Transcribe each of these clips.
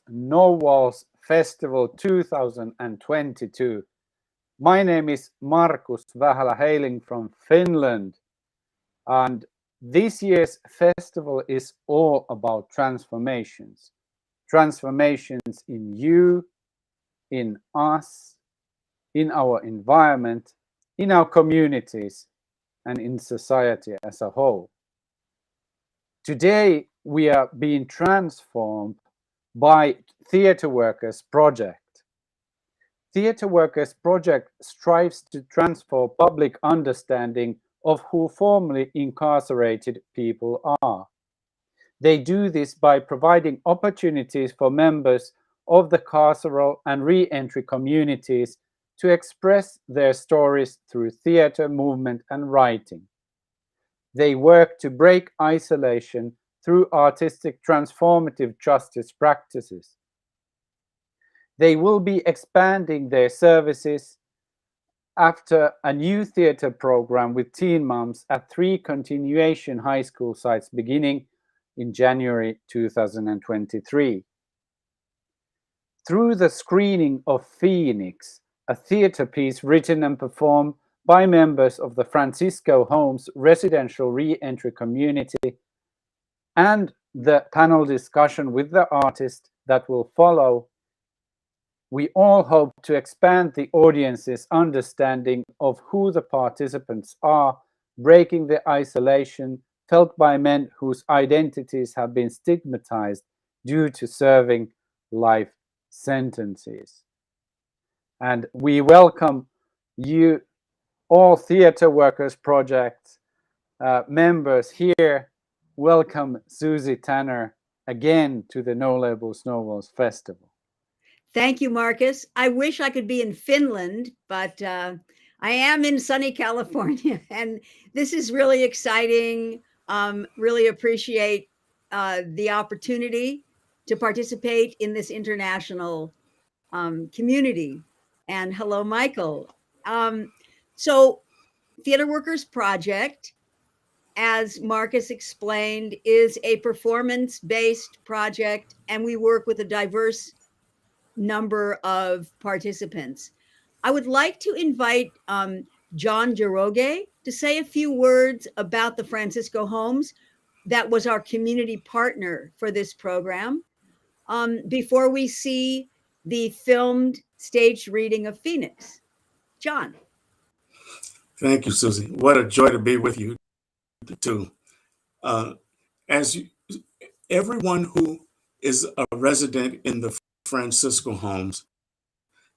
No Walls Festival 2022. My name is Markus Vähälä, hailing from Finland, and this year's festival is all about transformations. Transformations in you, in us, in our environment, in our communities, and in society as a whole. Today, we are being transformed by Theatre Workers Project. Theatre Workers Project strives to transform public understanding of who formerly incarcerated people are. They do this by providing opportunities for members of the carceral and re-entry communities to express their stories through theatre, movement, and writing. They work to break isolation through artistic transformative justice practices. They will be expanding their services after a new theatre program with teen moms at 3 continuation high school sites beginning in January 2023. Through the screening of Phoenix, a theatre piece written and performed by members of the Francisco Homes residential re-entry community, and the panel discussion with the artist that will follow, we all hope to expand the audience's understanding of who the participants are, breaking the isolation felt by men whose identities have been stigmatized due to serving life sentences. And we welcome you, all Theatre Workers Project members here. Welcome Susie Tanner again to the No Labels, No Walls Festival. Thank you, Marcus. I wish I could be in Finland, but I am in sunny California, and this is really exciting. Really appreciate the opportunity to participate in this international community. And hello, Michael. So, Theatre Workers Project, as Marcus explained, is a performance-based project, and we work with a diverse number of participants. I would like to invite John Jaroge to say a few words about the Francisco Homes. That was our community partner for this program. Before we see the filmed staged reading of Phoenix. John. Thank you, Susie. What a joy to be with you too. As you, everyone who is a resident in the Francisco Homes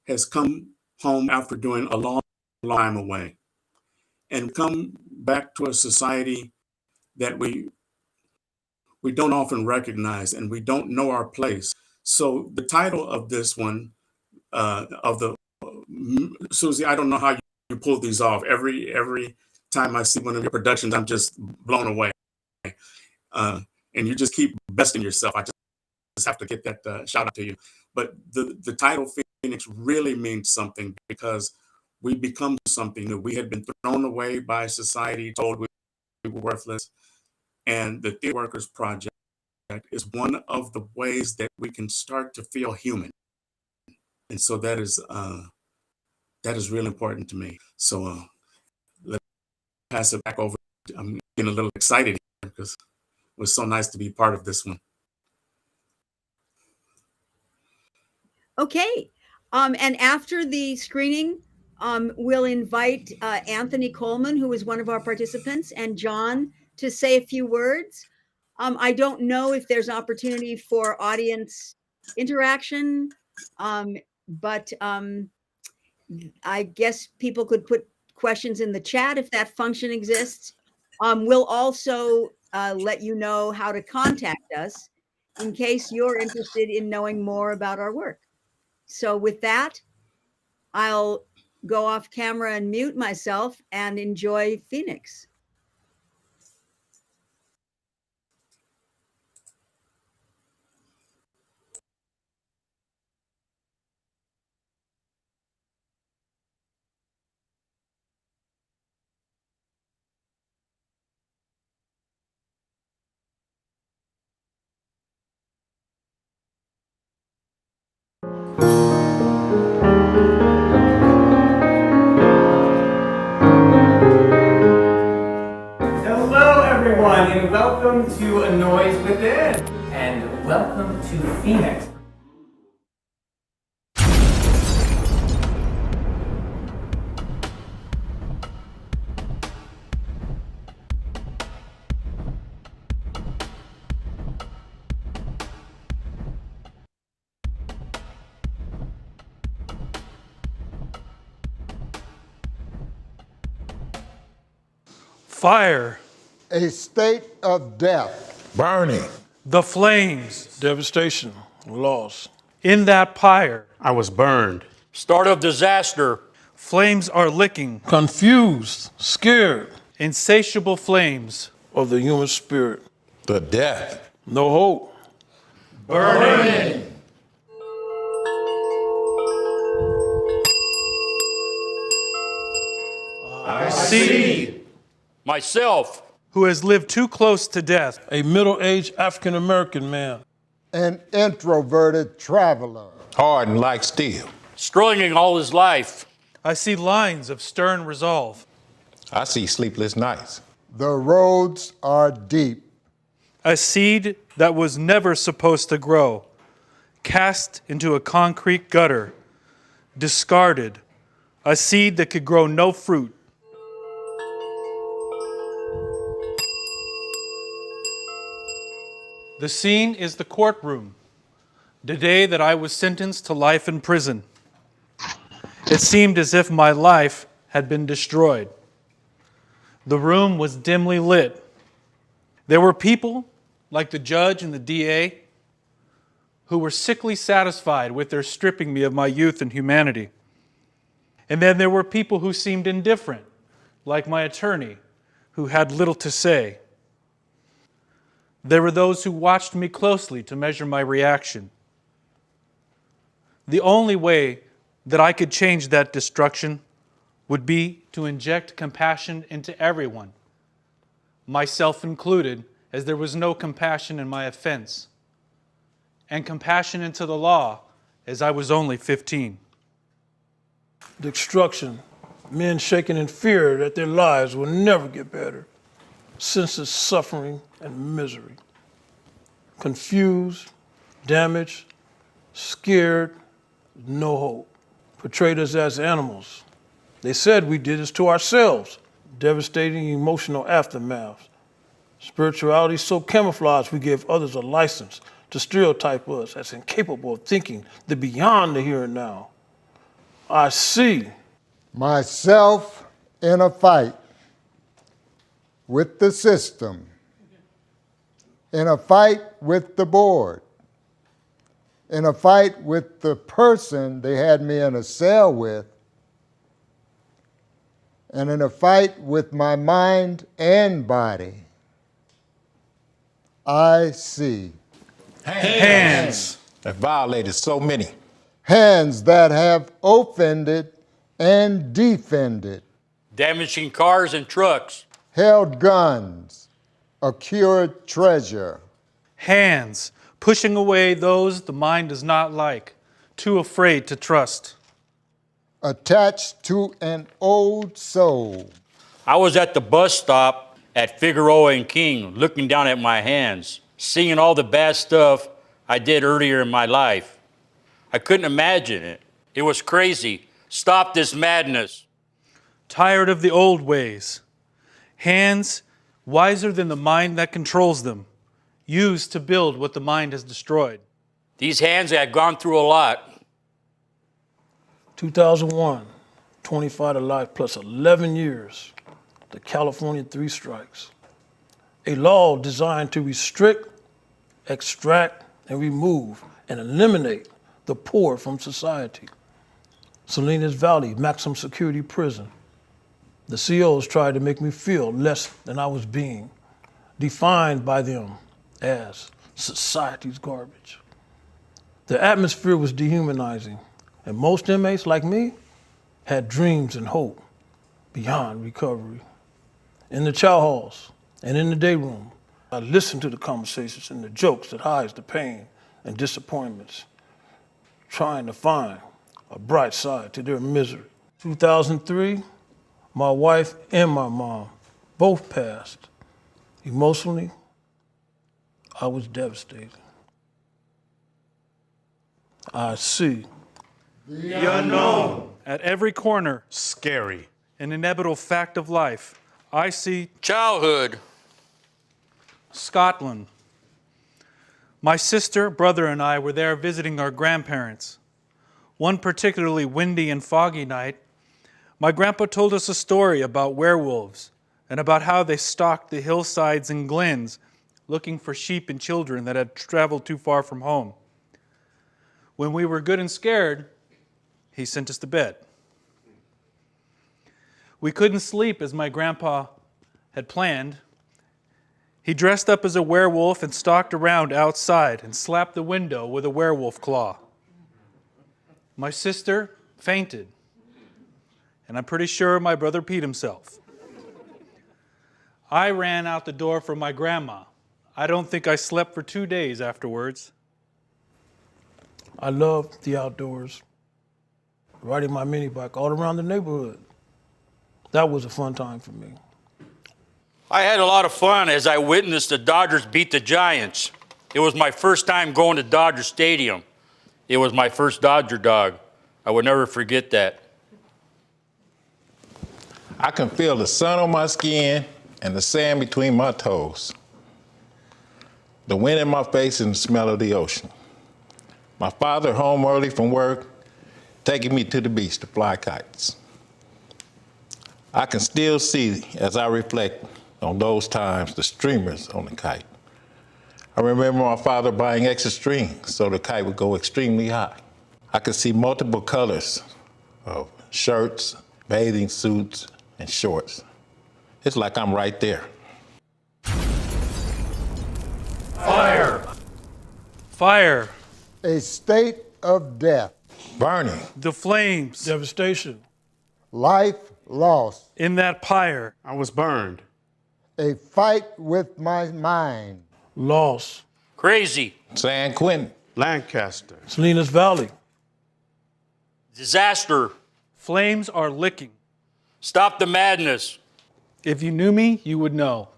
has come home after doing a long time away and come back to a society that we don't often recognize, and we don't know our place. So the title of this one, of the Susie, I don't know how you pull these off. Every time I see one of your productions, I'm just blown away. And you just keep besting yourself. I just have to get that shout out to you. But the title Phoenix really means something, because we become something new. We had been thrown away by society, told we were worthless. And the Theatre Workers Project is one of the ways that we can start to feel human. And so that is really important to me. So let's pass it back over. I'm getting a little excited here because it was so nice to be part of this one. Okay. And after the screening, we'll invite Anthony Coleman, who is one of our participants, and John to say a few words. I don't know if there's opportunity for audience interaction, but I guess people could put questions in the chat if that function exists. We'll also let you know how to contact us in case you're interested in knowing more about our work. So with that, I'll go off camera and mute myself and enjoy Phoenix. to Phoenix. Fire, A state of death. Burning. the flames, Devastation, loss. in that pyre. I was burned. Start of disaster. Flames are licking, Confused, scared insatiable flames. of the human spirit. The death. No hope. Burning. I see Myself. who has lived too close to death. A middle-aged African-American man. An introverted traveler. Hardened like steel. Struggling all his life. I see lines of stern resolve. I see sleepless nights. The roads are deep. A seed that was never supposed to grow, cast into a concrete gutter, discarded. A seed that could grow no fruit. The scene is the courtroom, the day that I was sentenced to life in prison. It seemed as if my life had been destroyed. The room was dimly lit. There were people, like the judge and the DA, who were sickly satisfied with their stripping me of my youth and humanity. And then there were people who seemed indifferent, like my attorney, who had little to say. There were those who watched me closely to measure my reaction. The only way that I could change that destruction would be to inject compassion into everyone, myself included, as there was no compassion in my offense, and compassion into the law, as I was only 15. Destruction, men shaken in fear that their lives will never get better. Senseless suffering and misery. Confused, damaged, scared, no hope. Portrayed us as animals. They said we did this to ourselves. Devastating emotional aftermath. Spirituality so camouflaged we gave others a license to stereotype us as incapable of thinking the beyond the here and now. I see Myself in a fight with the system, in a fight with the board, in a fight with the person they had me in a cell with, and in a fight with my mind and body. I see Hands. That violated so many. hands that have offended and defended, Damaging cars and trucks. held guns, acquired treasure, Hands pushing away those the mind does not like, too afraid to trust. attached to an old soul, I was at the bus stop at Figueroa and King, looking down at my hands, seeing all the bad stuff I did earlier in my life. I couldn't imagine it. It was crazy. Stop this madness. Tired of the old ways. Hands wiser than the mind that controls them, used to build what the mind has destroyed. These hands had gone through a lot. 2001, 25 to life plus 11 years. The California 3 strikes. A law designed to restrict, extract, and remove and eliminate the poor from society. Salinas Valley maximum security prison. The COs tried to make me feel less than I was being, defined by them as society's garbage. The atmosphere was dehumanizing, and most inmates like me had dreams and hope beyond recovery. In the chow halls and in the day room, I listened to the conversations and the jokes that hides the pain and disappointments, trying to find a bright side to their misery. 2003, my wife and my mom both passed. Emotionally, I was devastated. I see. The unknown. At every corner, Scary. an inevitable fact of life. I see Childhood. Scotland. My sister, brother, and I were there visiting our grandparents. One particularly windy and foggy night, my grandpa told us a story about werewolves and about how they stalked the hillsides and glens looking for sheep and children that had traveled too far from home. When we were good and scared, he sent us to bed. We couldn't sleep as my grandpa had planned. He dressed up as a werewolf and stalked around outside and slapped the window with a werewolf claw. My sister fainted, and I'm pretty sure my brother peed himself. I ran out the door for my grandma. I don't think I slept for 2 days afterwards. I love the outdoors, riding my mini bike all around the neighborhood. That was a fun time for me. I had a lot of fun as I witnessed the Dodgers beat the Giants. It was my first time going to Dodger Stadium. It was my first Dodger dog. I would never forget that. I can feel the sun on my skin and the sand between my toes. The wind in my face and the smell of the ocean. My father home early from work, taking me to the beach to fly kites. I can still see, as I reflect on those times, the streamers on the kite. I remember my father buying extra strings so the kite would go extremely high. I could see multiple colors of shirts, bathing suits, and shorts. It's like I'm right there. Fire! Fire! A state of death. Burning. The flames Devastation. Life lost. in that pyre. I was burned. A fight with my mind. Loss. Crazy. San Quentin. Lancaster. Salinas Valley. Disaster. Flames are licking. Stop the madness. If you knew me, you would know.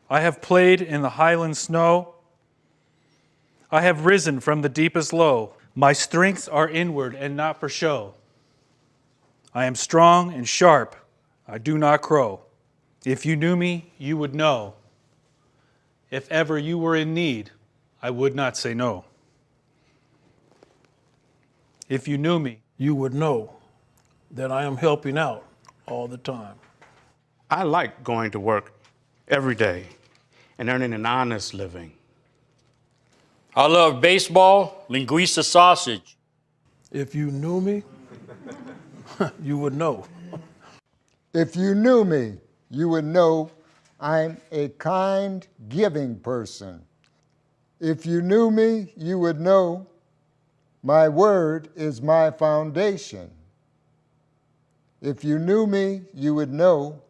I have played in the highland snow. I have risen from the deepest low. My strengths are inward and not for show. I am strong and sharp. I do not crow. If you knew me, you would know. If ever you were in need, I would not say no. If you knew me, You would know that I am helping out all the time. I like going to work every day and earning an honest living. I love baseball, linguiça sausage. If you knew me, you would know. If you knew me, you would know I'm a kind, giving person. If you knew me, you would know my word is my foundation. If you knew me, you would know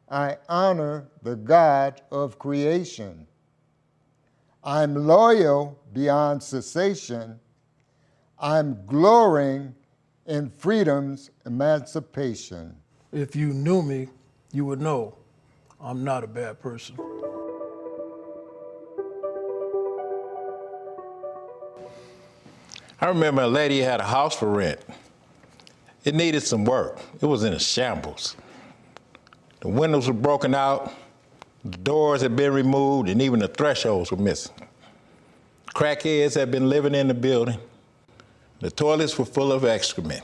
I honor the God of creation. I'm loyal beyond cessation. I'm glorying in freedom's emancipation. If you knew me, you would know I'm not a bad person. I remember a lady had a house for rent. It needed some work. It was in a shambles. The windows were broken out, the doors had been removed, and even the thresholds were missing. Crackheads had been living in the building. The toilets were full of excrement.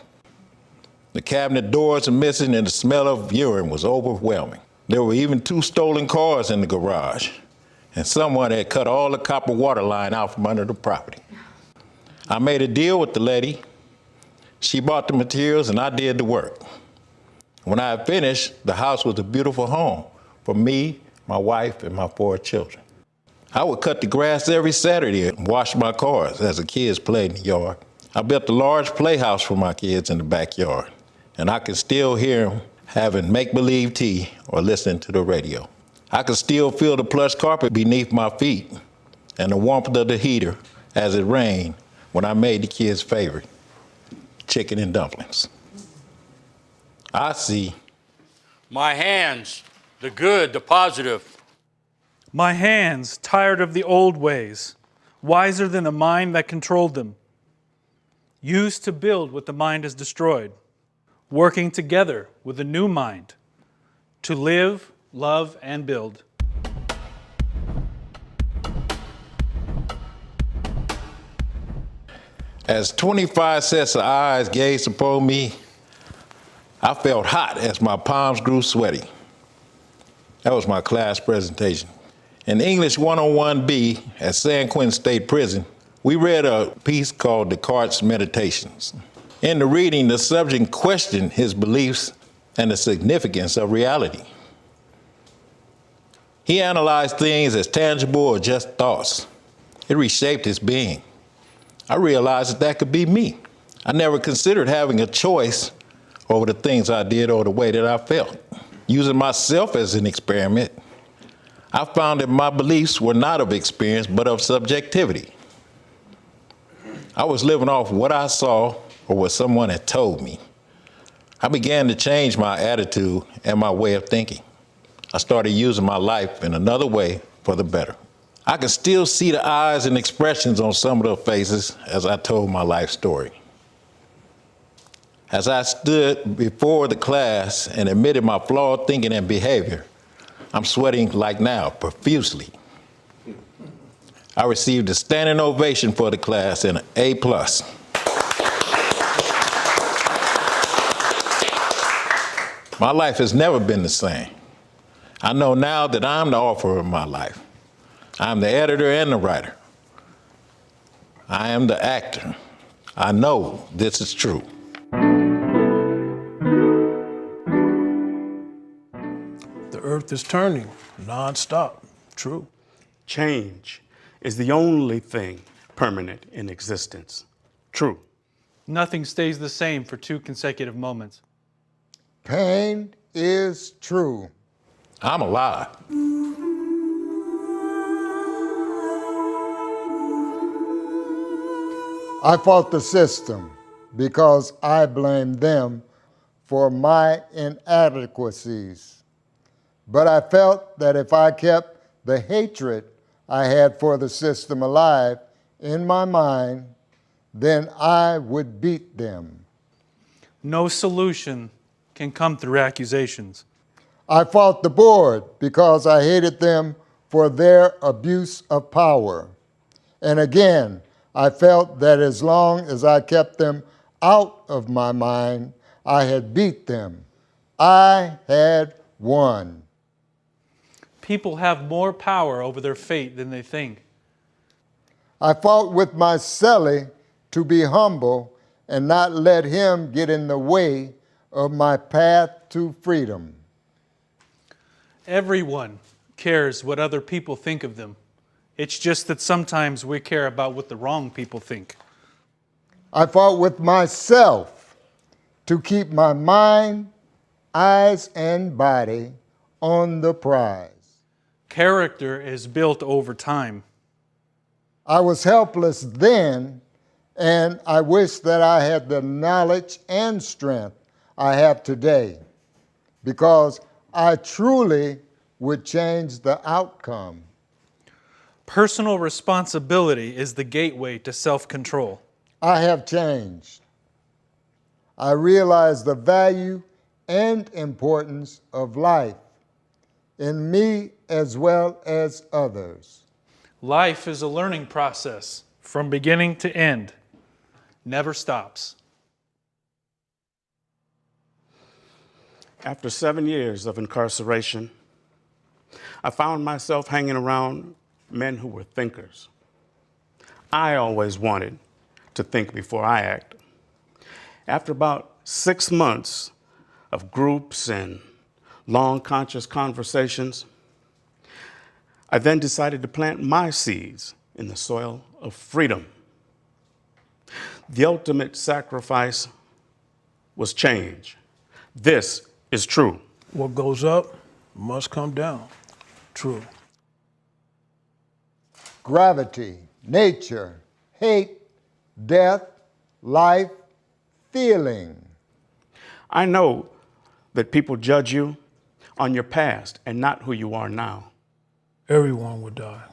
The cabinet doors were missing, and the smell of urine was overwhelming. There were even 2 stolen cars in the garage, and someone had cut all the copper water line out from under the property. I made a deal with the lady. She bought the materials and I did the work. When I had finished, the house was a beautiful home for me, my wife, and my 4 children. I would cut the grass every Saturday and wash my cars as the kids played in the yard. I built a large playhouse for my kids in the backyard, and I can still hear them having make-believe tea or listening to the radio. I can still feel the plush carpet beneath my feet and the warmth of the heater as it rained when I made the kids' favorite, chicken and dumplings. I see. My hands, the good, the positive. my hands, tired of the old ways, wiser than the mind that controlled them. used to build what the mind has destroyed, working together with a new mind to live, love, and build. As 25 sets of eyes gazed upon me, I felt hot as my palms grew sweaty. That was my class presentation. In English 101B at San Quentin State Prison, we read a piece called Descartes' Meditations. In the reading, the subject questioned his beliefs and the significance of reality. He analyzed things as tangible or just thoughts. It reshaped his being. I realized that could be me. I never considered having a choice over the things I did or the way that I felt. Using myself as an experiment, I found that my beliefs were not of experience, but of subjectivity. I was living off what I saw or what someone had told me. I began to change my attitude and my way of thinking. I started using my life in another way for the better. I could still see the eyes and expressions on some of their faces as I told my life story. As I stood before the class and admitted my flawed thinking and behavior, I'm sweating like now, profusely. I received a standing ovation for the class and an A+. My life has never been the same. I know now that I'm the author of my life. I'm the editor and the writer. I am the actor. I know this is true. The earth is turning nonstop. True. Change is the only thing permanent in existence. True. Nothing stays the same for 2 consecutive moments. Pain is true. I'm alive. I fought the system because I blamed them for my inadequacies. But I felt that if I kept the hatred I had for the system alive in my mind, then I would beat them. No solution can come through accusations. I fought the board because I hated them for their abuse of power. And again, I felt that as long as I kept them out of my mind, I had beat them. I had won. People have more power over their fate than they think. I fought with my cellie to be humble and not let him get in the way of my path to freedom. Everyone cares what other people think of them. It's just that sometimes we care about what the wrong people think. I fought with myself to keep my mind, eyes, and body on the prize. Character is built over time. I was helpless then, and I wish that I had the knowledge and strength I have today, because I truly would change the outcome. Personal responsibility is the gateway to self-control. I have changed. I realize the value and importance of life in me as well as others. Life is a learning process from beginning to end. Never stops. After 7 years of incarceration, I found myself hanging around men who were thinkers. I always wanted to think before I act. After about 6 months of groups and long conscious conversations, I then decided to plant my seeds in the soil of freedom. The ultimate sacrifice was change. This is true. What goes up must come down. True. Gravity, nature, hate, death, life, feeling. I know that people judge you on your past and not who you are now. Everyone will die.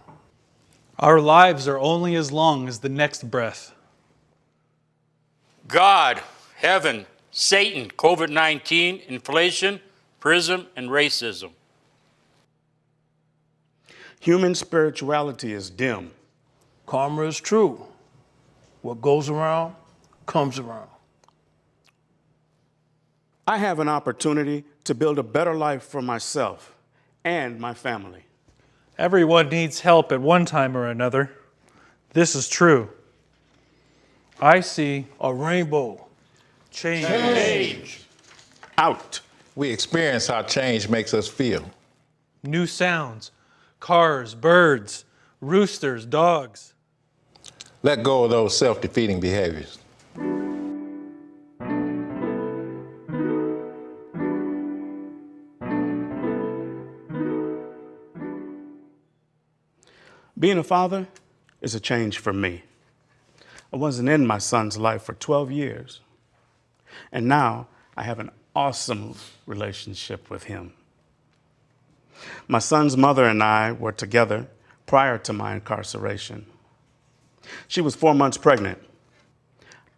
Our lives are only as long as the next breath. God, heaven, Satan, COVID-19, inflation, prison, and racism. Human spirituality is dim. Karma is true. What goes around, comes around. I have an opportunity to build a better life for myself and my family. Everyone needs help at one time or another. This is true. I see A rainbow. change. Out. We experience how change makes us feel. New sounds, cars, birds, roosters, dogs. Let go of those self-defeating behaviors. Being a father is a change for me. I wasn't in my son's life for 12 years, and now I have an awesome relationship with him. My son's mother and I were together prior to my incarceration. She was 4 months pregnant.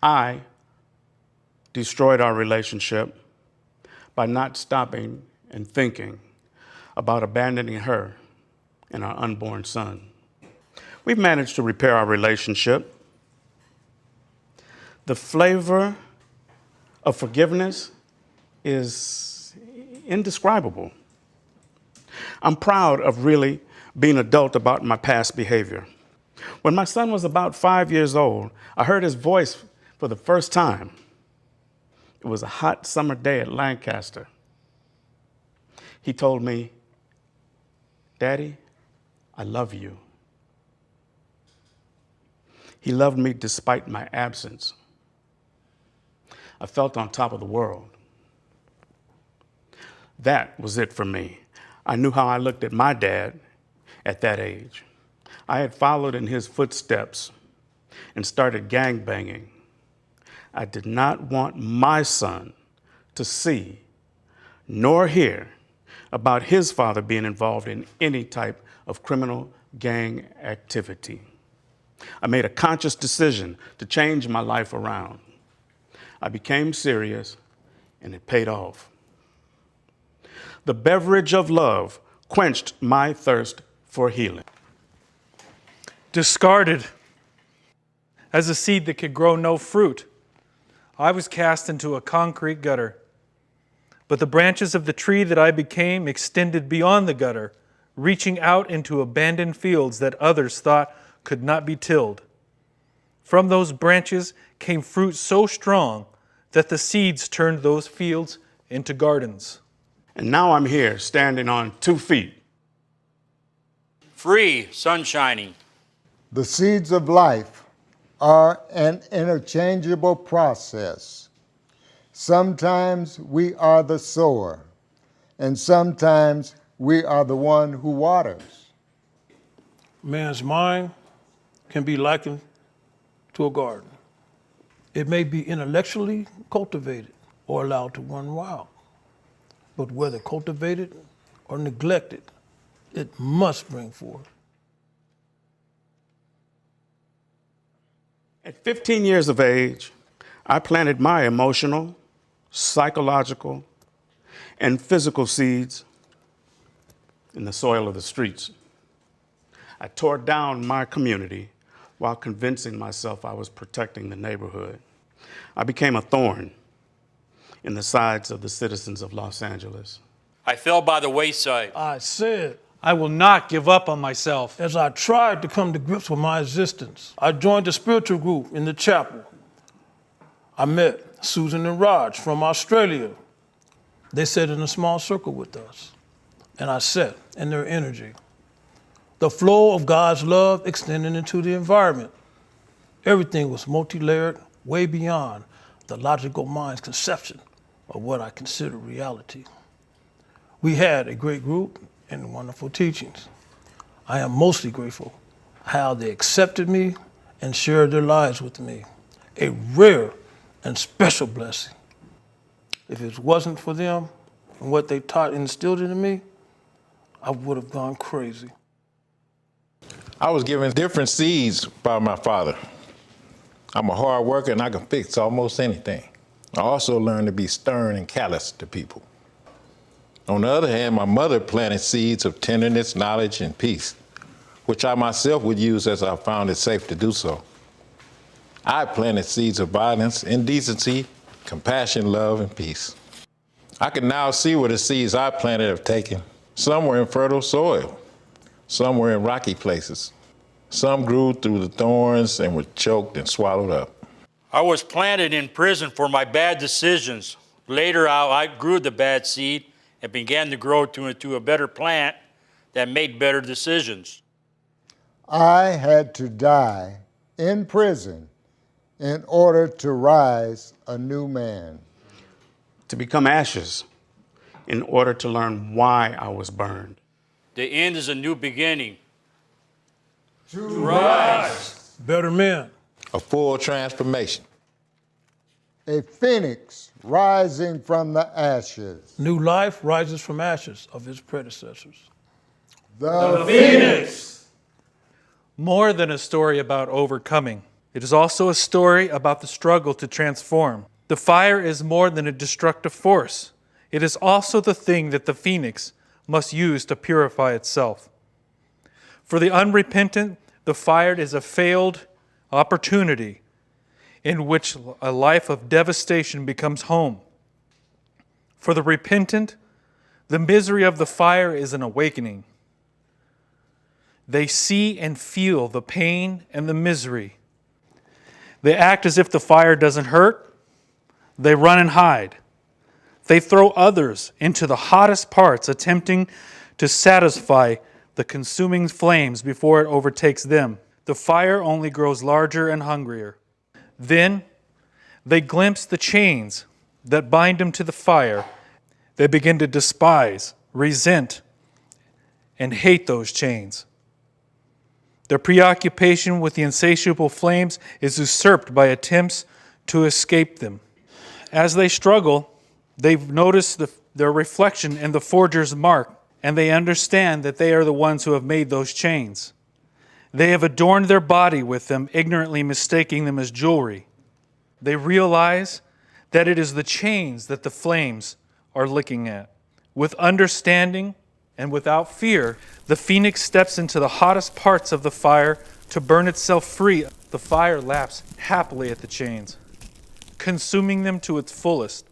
I destroyed our relationship by not stopping and thinking about abandoning her and our unborn son. We've managed to repair our relationship. The flavor of forgiveness is indescribable. I'm proud of really being adult about my past behavior. When my son was about 5 years old, I heard his voice for the first time. It was a hot summer day at Lancaster. He told me, "Daddy, I love you." He loved me despite my absence. I felt on top of the world. That was it for me. I knew how I looked at my dad at that age. I had followed in his footsteps and started gangbanging. I did not want my son to see nor hear about his father being involved in any type of criminal gang activity. I made a conscious decision to change my life around. I became serious, and it paid off. The beverage of love quenched my thirst for healing. Discarded as a seed that could grow no fruit, I was cast into a concrete gutter. But the branches of the tree that I became extended beyond the gutter, reaching out into abandoned fields that others thought could not be tilled. From those branches came fruit so strong that the seeds turned those fields into gardens. And now I'm here, standing on 2 feet. Free, sun shining. The seeds of life are an interchangeable process. Sometimes we are the sower, and sometimes we are the one who waters. Man's mind can be likened to a garden. It may be intellectually cultivated or allowed to run wild, but whether cultivated or neglected, it must bring forth. At 15 years of age, I planted my emotional, psychological, and physical seeds in the soil of the streets. I tore down my community while convincing myself I was protecting the neighborhood. I became a thorn in the sides of the citizens of Los Angeles. I fell by the wayside. I said, I will not give up on myself. as I tried to come to grips with my existence, I joined a spiritual group in the chapel. I met Susan and Raj from Australia. They sat in a small circle with us, and I sat in their energy. The flow of God's love extended into the environment. Everything was multi-layered, way beyond the logical mind's conception of what I consider reality. We had a great group and wonderful teachings. I am mostly grateful how they accepted me and shared their lives with me. A rare and special blessing. If it wasn't for them and what they taught and instilled into me, I would have gone crazy. I was given different seeds by my father. I'm a hard worker and I can fix almost anything. I also learned to be stern and callous to people. On the other hand, my mother planted seeds of tenderness, knowledge, and peace, which I myself would use as I found it safe to do so. I planted seeds of violence, indecency, compassion, love, and peace. I can now see where the seeds I planted have taken. Some were in fertile soil. Some were in rocky places. Some grew through the thorns and were choked and swallowed up. I was planted in prison for my bad decisions. Later, I grew the bad seed and began to grow into a better plant that made better decisions. I had to die in prison in order to rise a new man. To become ashes in order to learn why I was burned. The end is a new beginning. To rise. Better men. A full transformation. A phoenix rising from the ashes. New life rises from ashes of its predecessors. The Phoenix. More than a story about overcoming, it is also a story about the struggle to transform. The fire is more than a destructive force. It is also the thing that the phoenix must use to purify itself. For the unrepentant, the fire is a failed opportunity in which a life of devastation becomes home. For the repentant, the misery of the fire is an awakening. They see and feel the pain and the misery. They act as if the fire doesn't hurt. They run and hide. They throw others into the hottest parts, attempting to satisfy the consuming flames before it overtakes them. The fire only grows larger and hungrier. Then they glimpse the chains that bind them to the fire. They begin to despise, resent, and hate those chains. Their preoccupation with the insatiable flames is usurped by attempts to escape them. As they struggle, they've noticed their reflection in the forger's mark, and they understand that they are the ones who have made those chains. They have adorned their body with them, ignorantly mistaking them as jewelry. They realize that it is the chains that the flames are licking at. With understanding and without fear, the phoenix steps into the hottest parts of the fire to burn itself free. The fire laps happily at the chains, consuming them to its fullest.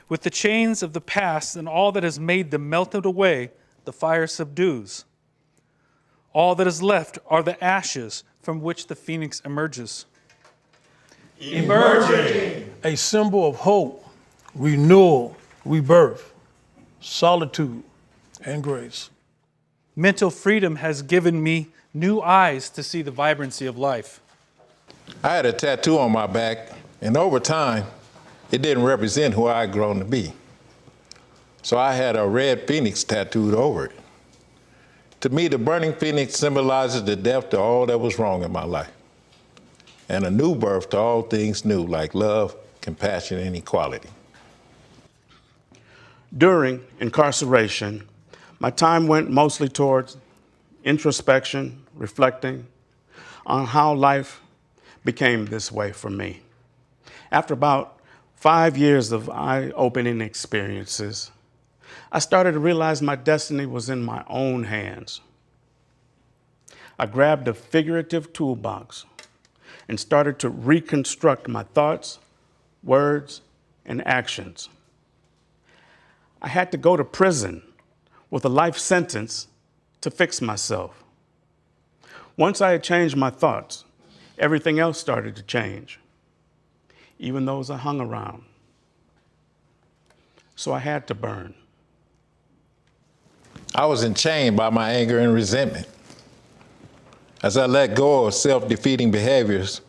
With the chains of the past and all that has made them melted away, the fire subdues. All that is left are the ashes from which the phoenix emerges. Emerging. A symbol of hope, renewal, rebirth, solitude, and grace. Mental freedom has given me new eyes to see the vibrancy of life. I had a tattoo on my back, and over time, it didn't represent who I had grown to be. So I had a red phoenix tattooed over it. To me, the burning phoenix symbolizes the death to all that was wrong in my life, and a new birth to all things new, like love, compassion, and equality. During incarceration, my time went mostly towards introspection, reflecting on how life became this way for me. After about 5 years of eye-opening experiences, I started to realize my destiny was in my own hands. I grabbed a figurative toolbox and started to reconstruct my thoughts, words, and actions. I had to go to prison with a life sentence to fix myself. Once I had changed my thoughts, everything else started to change, even those I hung around. So I had to burn. I was enchained by my anger and resentment. As I let go of self-defeating behaviors,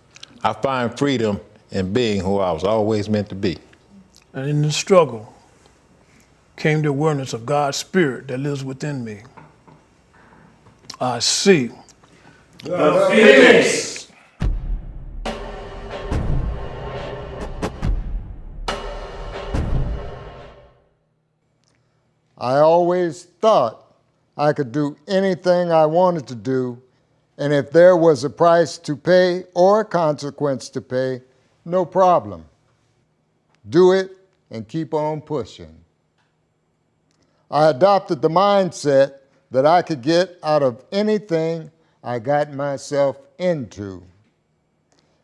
I find freedom in being who I was always meant to be. And in the struggle came the awareness of God's Spirit that lives within me. I see the Phoenix. I always thought I could do anything I wanted to do And if there was a price to pay or a consequence to pay, no problem. Do it and keep on pushing. I adopted the mindset that I could get out of anything I got myself into.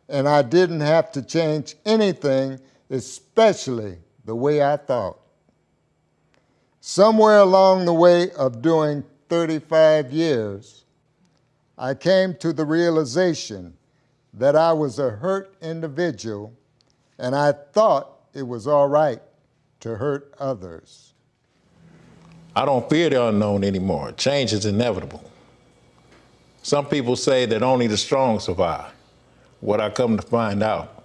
And I didn't have to change anything, especially the way I thought. Somewhere along the way of doing 35 years, I came to the realization that I was a hurt individual, and I thought it was all right to hurt others. I don't fear the unknown anymore. Change is inevitable. Some people say that only the strong survive. What I come to find out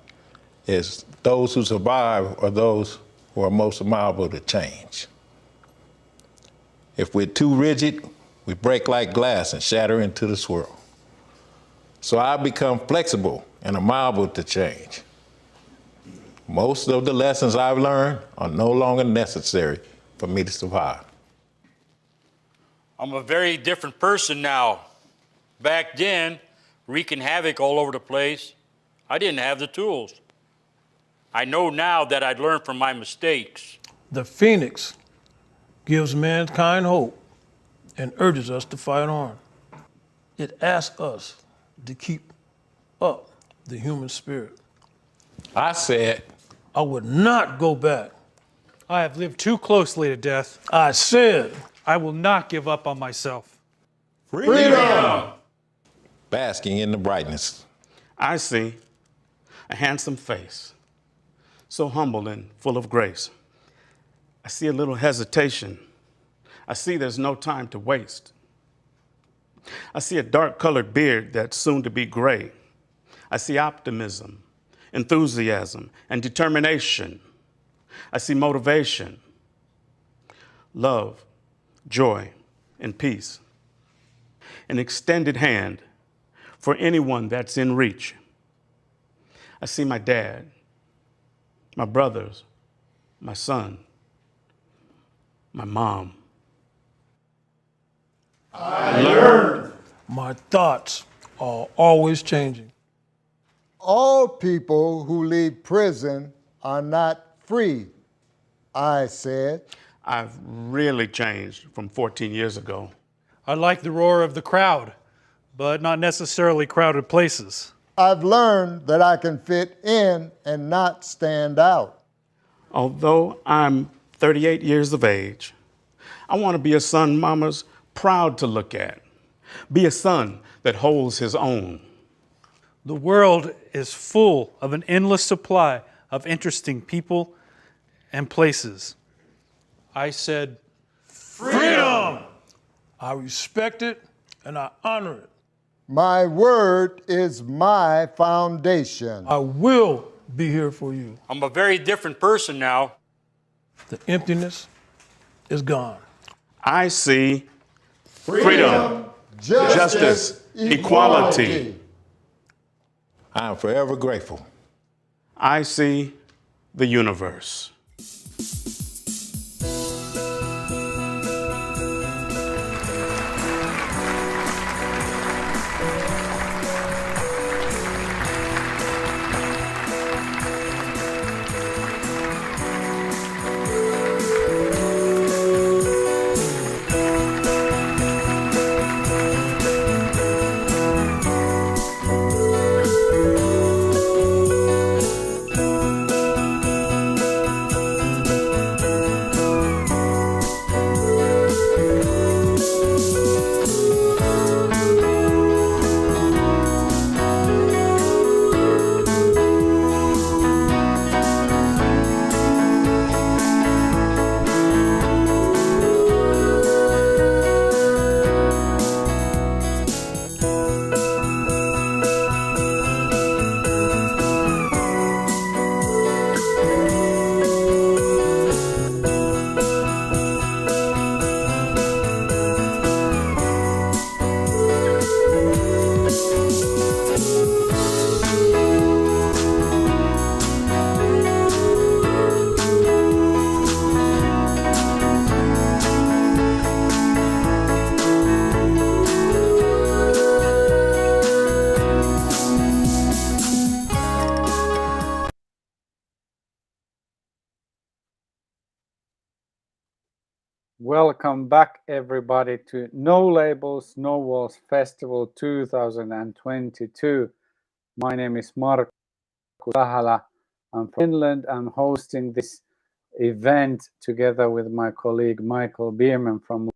is those who survive are those who are most amenable to change. If we're too rigid, we break like glass and shatter into the swirl. So I become flexible and amenable to change. Most of the lessons I've learned are no longer necessary for me to survive. I'm a very different person now. Back then, wreaking havoc all over the place, I didn't have the tools. I know now that I'd learned from my mistakes. The Phoenix gives mankind hope and urges us to fight on. It asks us to keep up the human spirit. I said, I would not go back. I have lived too closely to death. I said, I will not give up on myself. freedom! Basking in the brightness. I see a handsome face, so humble and full of grace. I see a little hesitation. I see there's no time to waste. I see a dark-colored beard that's soon to be gray. I see optimism, enthusiasm, and determination. I see motivation, love, joy, and peace. An extended hand for anyone that's in reach. I see my dad, my brothers, my son, my mom. I learned. my thoughts are always changing. All people who leave prison are not free, I said. I've really changed from 14 years ago. I like the roar of the crowd, but not necessarily crowded places. I've learned that I can fit in and not stand out. Although I'm 38 years of age, I want to be a son mama's proud to look at. Be a son that holds his own. The world is full of an endless supply of interesting people and places. I said, Freedom! I respect it and I honor it. My word is my foundation. I will be here for you. I'm a very different person now. The emptiness is gone. I see freedom, justice, equality. I am forever grateful. I see the universe. Welcome back, everybody, to No Labels, No Walls Festival 2022. My name is Markus Sahala. I'm from Finland. I'm hosting this event together with my colleague Michael Bierman from